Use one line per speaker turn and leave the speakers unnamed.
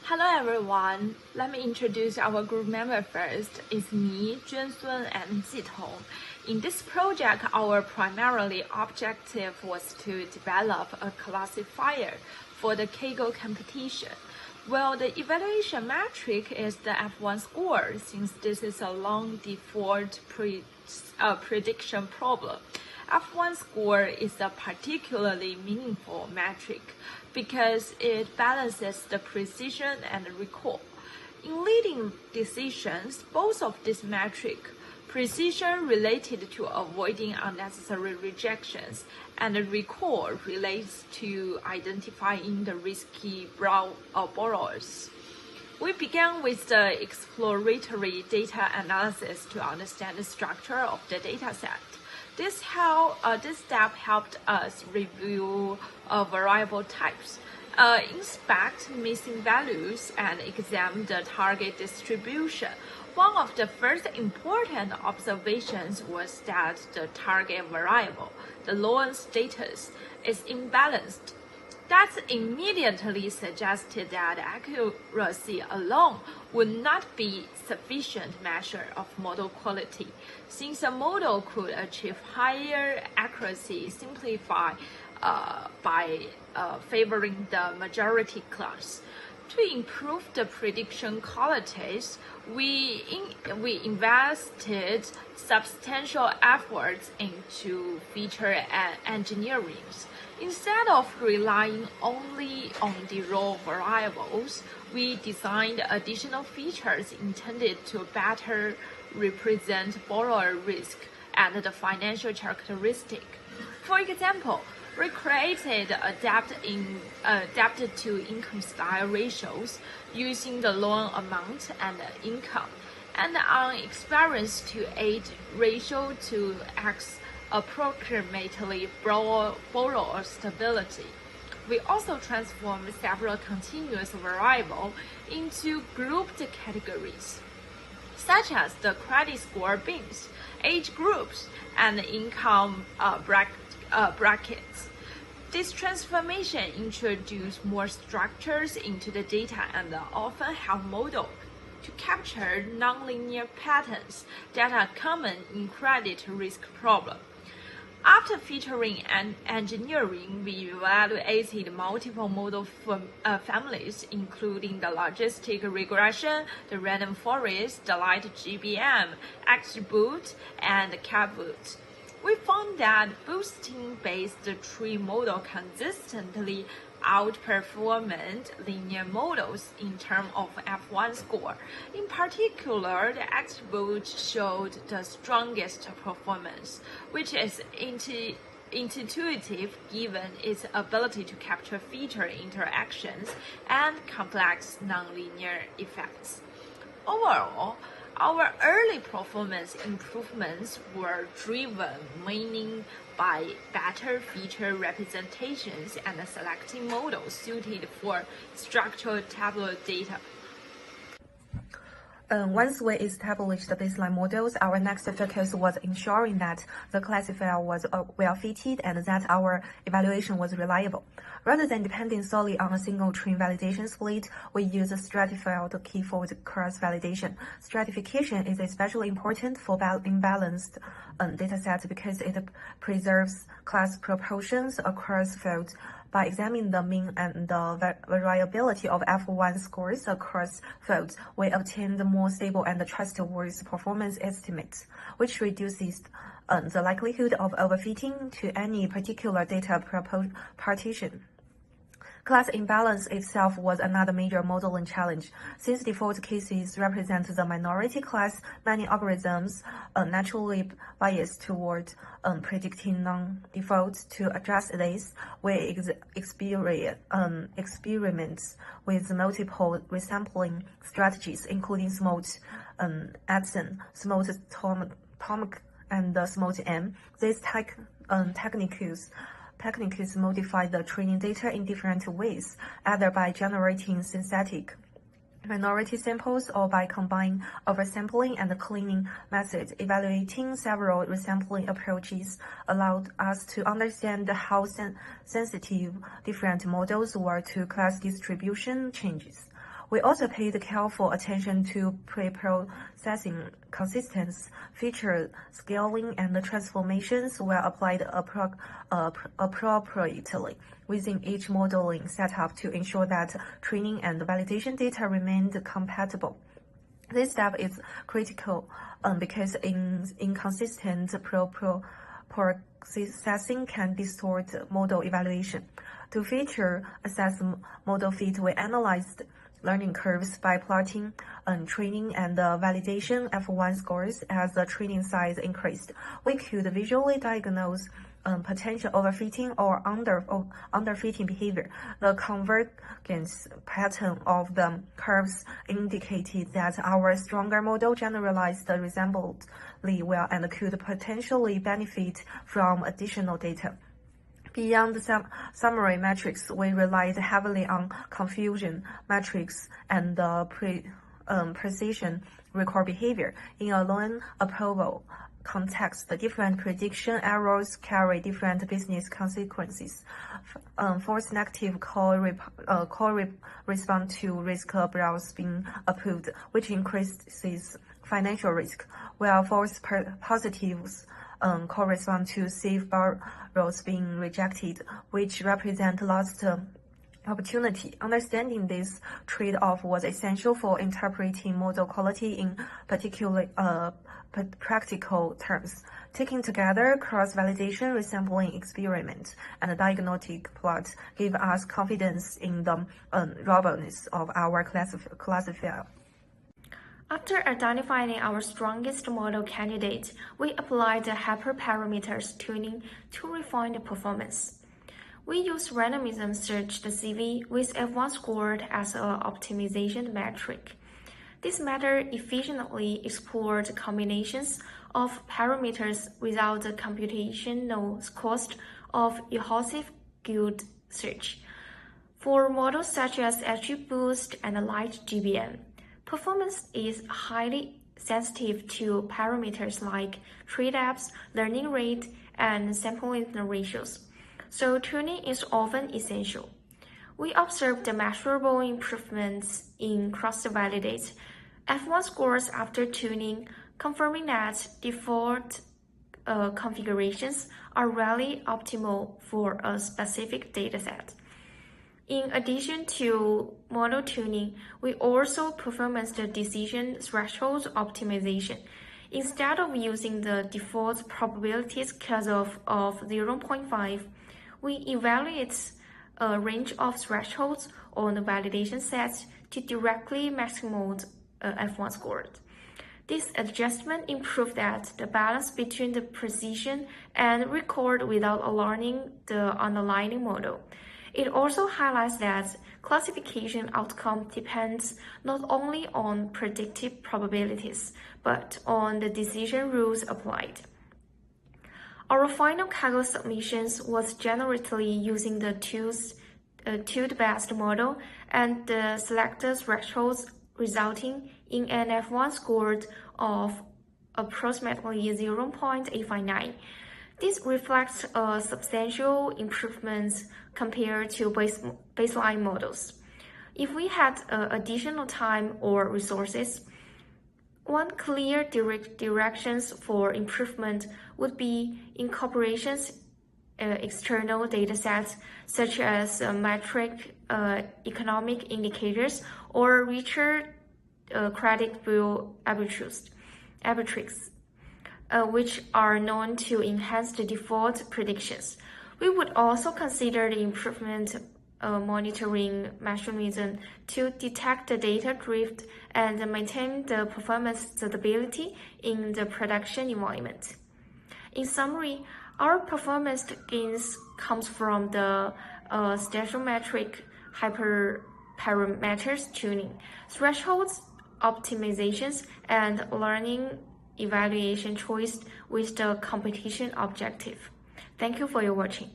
Hello everyone, let me introduce our group member first. It's me, Juan Sun, and Jitong. In this project, our primarily objective was to develop a classifier for the Kaggle competition. Well, the evaluation metric is the F1 score, since this is a long default prediction problem. F1 score is a particularly meaningful metric because it balances the precision and recall. In leading decisions, both of these metrics, precision related to avoiding unnecessary rejections, and recall relates to identifying the risky borrowers. We began with the exploratory data analysis to understand the structure of the dataset. This step helped us review variable types, inspect missing values, and examine the target distribution. One of the first important observations was that the target variable, the Lowen status, is imbalanced. That immediately suggested that accuracy alone would not be sufficient measure of model quality, since a model could achieve higher accuracy simply by favoring the majority class. To improve the prediction qualities, we invested substantial efforts into feature engineering. Instead of relying only on the raw variables, we designed additional features intended to better represent borrower risk and the financial characteristic. For example, we created adapted to income style ratios using the loan amount and income, and an experience to age ratio to X approximately borrower stability. We also transformed several continuous variables into grouped categories, such as the credit score bins, age groups, and income brackets. This transformation introduced more structures into the data and often help model to capture nonlinear patterns that are common in credit risk problems. After featuring and engineering, we evaluated multiple model families, including the logistic regression, the random forest, the light GBM, XGBoost, and CapBoost. We found that boosting-based tree model consistently outperformed linear models in terms of F1 score. In particular, the XGBoost showed the strongest performance, which is intuitive given its ability to capture feature interactions and complex nonlinear effects. Overall, our early performance improvements were driven mainly by better feature representations and selecting models suited for structured tableau data.
Once we established the baseline models, our next focus was ensuring that the classifier was well-fitted and that our evaluation was reliable. Rather than depending solely on a single train validation split, we use a stratified key-fold cross-validation. Stratification is especially important for imbalanced datasets because it preserves class proportions across fields. By examining the mean and the variability of F1 scores across fields, we obtained more stable and trustworthy performance estimates, which reduces the likelihood of overfitting to any particular data partition. Class imbalance itself was another major modeling challenge. Since default cases represent the minority class, many algorithms naturally bias toward predicting non-defaults. To address this, we experiments with multiple resampling strategies, including smooth Edson, smooth Atomic, and smooth M. These techniques modify the training data in different ways, either by generating synthetic minority samples or by combining oversampling and cleaning methods. Evaluating several resampling approaches allowed us to understand how sensitive different models were to class distribution changes. We also paid careful attention to pre-processing consistency, feature scaling, and transformations were applied appropriately within each modeling setup to ensure that training and validation data remained compatible. This step is critical because inconsistent processing can distort model evaluation. To feature assess model fit, we analyzed learning curves by plotting training and validation F1 scores. As the training size increased, we could visually diagnose potential overfitting or underfitting behavior. The convergence pattern of the curves indicated that our stronger model generalized reasonably well and could potentially benefit from additional data. Beyond the summary metrics, we relied heavily on confusion metrics and precision record behavior. In a loan approval context, the different prediction errors carry different business consequences. False negative call respond to risk browse being approved, which increases financial risk, while false positives correspond to safe borrows being rejected, which represent lost opportunity. Understanding this trade-off was essential for interpreting model quality in particular practical terms. Taking together cross-validation, resampling experiments, and diagnostic plots gave us confidence in the robustness of our classifier.
After identifying our strongest model candidate, we applied the hyperparameters tuning to refine the performance. We used randomism searched CV with F1 scored as an optimization metric. This method efficiently explored combinations of parameters without the computational cost of evasive Google search. For models such as XGBoost and LightGBM, performance is highly sensitive to parameters like trade depth, learning rate, and sampling ratios, so tuning is often essential. We observed the measurable improvements in cross-validate F1 scores after tuning, confirming that default configurations are rarely optimal for a specific dataset. In addition to model tuning, we also performed the decision threshold optimization. Instead of using the default probabilities cutoff of 0.5, we evaluate a range of thresholds on the validation sets to directly maximize F1 score. This adjustment improved that the balance between the precision and record without alarming the underlying model. It also highlights that classification outcome depends not only on predictive probabilities, but on the decision rules applied. Our final Kaggle submissions was generated using the TULE-based model and the selected thresholds, resulting in an F1 score of approximately 0.859. This reflects a substantial improvement compared to baseline models. If we had additional time or resources, one clear directions for improvement would be incorporations external datasets such as metric economic indicators or richer credit bureau arbitraries, which are known to enhance the default predictions. We would also consider the improvement monitoring mechanism to detect the data drift and maintain the performance stability in the production environment. In summary, our performance gains comes from the stoichiometric hyperparameters tuning, thresholds optimizations, and learning evaluation choice with the competition objective. Thank you for your watching.